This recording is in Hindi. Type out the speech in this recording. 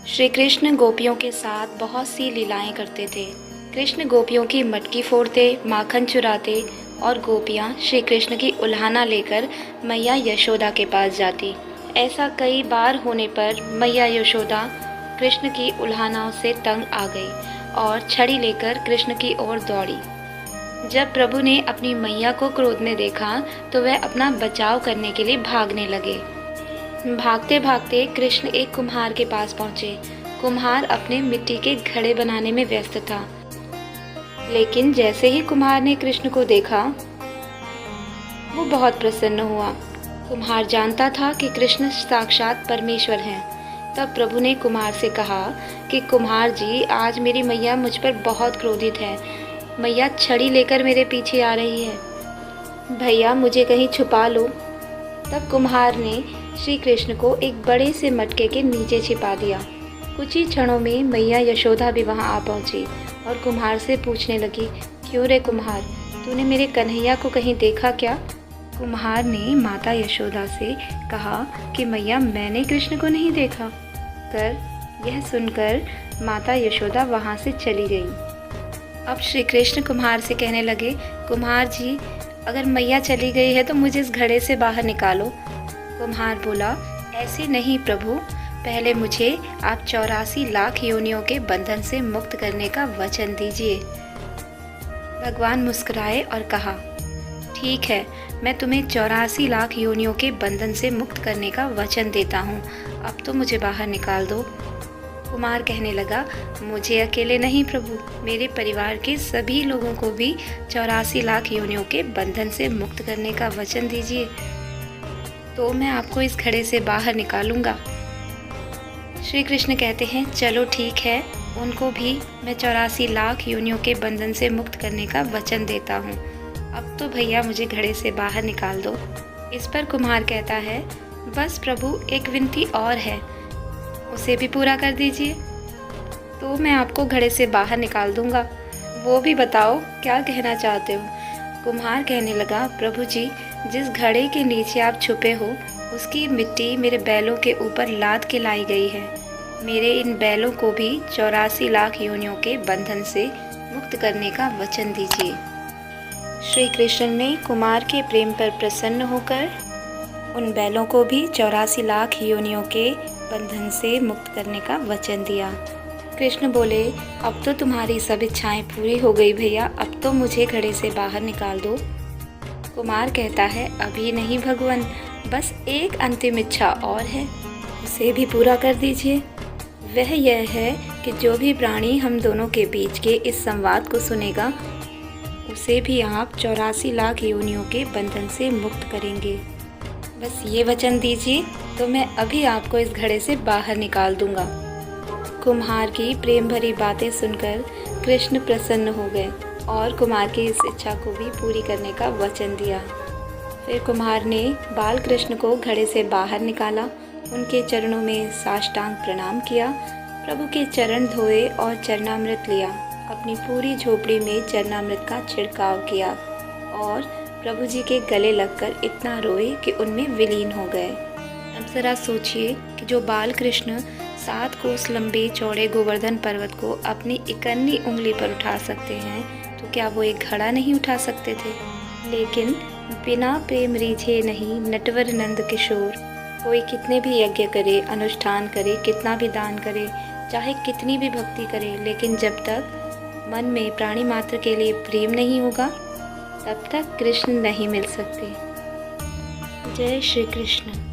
श्री कृष्ण गोपियों के साथ बहुत सी लीलाएं करते थे। कृष्ण गोपियों की मटकी फोड़ते, माखन चुराते और गोपियां श्री कृष्ण की उल्हाना लेकर मैया यशोदा के पास जाती। ऐसा कई बार होने पर मैया यशोदा कृष्ण की उल्हानाओं से तंग आ गई और छड़ी लेकर कृष्ण की ओर दौड़ी। जब प्रभु ने अपनी मैया को क्रोध में देखा तो वह अपना बचाव करने के लिए भागने लगे। भागते भागते कृष्ण एक कुम्हार के पास पहुंचे। कुम्हार अपने मिट्टी के घड़े बनाने में व्यस्त था, लेकिन जैसे ही कुम्हार ने कृष्ण को देखा वो बहुत प्रसन्न हुआ। कुम्हार जानता था कि कृष्ण साक्षात परमेश्वर हैं। तब प्रभु ने कुम्हार से कहा कि कुम्हार जी, आज मेरी मैया मुझ पर बहुत क्रोधित है। मैया छड़ी लेकर मेरे पीछे आ रही है, भैया मुझे कहीं छुपा लो। तब कुम्हार ने श्री कृष्ण को एक बड़े से मटके के नीचे छिपा दिया। कुछ ही क्षणों में मैया यशोदा भी वहां आ पहुंची और कुम्हार से पूछने लगी, क्यों रे कुम्हार, तूने मेरे कन्हैया को कहीं देखा क्या? कुम्हार ने माता यशोदा से कहा कि मैया, मैंने कृष्ण को नहीं देखा। यह सुनकर माता यशोदा वहां से चली गई। अब श्री कृष्ण कुम्हार से कहने लगे, कुम्हार जी, अगर मैया चली गई है तो मुझे इस घड़े से बाहर निकालो। कुम्हार बोला, ऐसे नहीं प्रभु, पहले मुझे आप 84 लाख योनियों के बंधन से मुक्त करने का वचन दीजिए। भगवान मुस्कुराए और कहा, ठीक है, मैं तुम्हें 84 लाख योनियों के बंधन से मुक्त करने का वचन देता हूँ। अब तो मुझे बाहर निकाल दो। कुमार कहने लगा, मुझे अकेले नहीं प्रभु, मेरे परिवार के सभी लोगों को भी 84 लाख योनियों के बंधन से मुक्त करने का वचन दीजिए, तो मैं आपको इस घड़े से बाहर निकालूंगा। श्री कृष्ण कहते हैं, चलो ठीक है, उनको भी मैं 84 लाख योनियों के बंधन से मुक्त करने का वचन देता हूँ। अब तो भैया मुझे घड़े से बाहर निकाल दो। इस पर कुम्हार कहता है, बस प्रभु, एक विनती और है, उसे भी पूरा कर दीजिए, तो मैं आपको घड़े से बाहर निकाल दूंगा। वो भी बताओ, क्या कहना चाहते हो? कुम्हार कहने लगा, प्रभु जी, जिस घड़े के नीचे आप छुपे हो उसकी मिट्टी मेरे बैलों के ऊपर लाद के लाई गई है। मेरे इन बैलों को भी 84 लाख योनियों के बंधन से मुक्त करने का वचन दीजिए। श्री कृष्ण ने कुमार के प्रेम पर प्रसन्न होकर उन बैलों को भी 84 लाख योनियों के बंधन से मुक्त करने का वचन दिया। कृष्ण बोले, अब तो तुम्हारी सब इच्छाएं पूरी हो गई भैया, अब तो मुझे घड़े से बाहर निकाल दो। कुमार कहता है, अभी नहीं भगवान, बस एक अंतिम इच्छा और है, उसे भी पूरा कर दीजिए। वह यह है कि जो भी प्राणी हम दोनों के बीच के इस संवाद को सुनेगा उसे भी आप 84 लाख योनियों के बंधन से मुक्त करेंगे। बस ये वचन दीजिए, तो मैं अभी आपको इस घड़े से बाहर निकाल दूंगा। कुम्हार की प्रेम भरी बातें सुनकर कृष्ण प्रसन्न हो गए और कुमार की इस इच्छा को भी पूरी करने का वचन दिया। फिर कुम्हार ने बाल कृष्ण को घड़े से बाहर निकाला, उनके चरणों में साष्टांग प्रणाम किया, प्रभु के चरण धोए और चरणामृत लिया, अपनी पूरी झोपड़ी में चरणामृत का छिड़काव किया और प्रभु जी के गले लगकर इतना रोए कि उनमें विलीन हो गए। अब जरा सोचिए कि जो बाल कृष्ण 7 कोस लंबे चौड़े गोवर्धन पर्वत को अपनी इकन्नी उंगली पर उठा सकते हैं, तो क्या वो एक घड़ा नहीं उठा सकते थे? लेकिन बिना प्रेम रीझे नहीं नटवर नंद किशोर, कोई कितने भी यज्ञ करे, अनुष्ठान करे, कितना भी दान करे, चाहे कितनी भी भक्ति करे, लेकिन जब तक मन में प्राणी मात्र के लिए प्रेम नहीं होगा तब तक कृष्ण नहीं मिल सकते। जय श्री कृष्ण।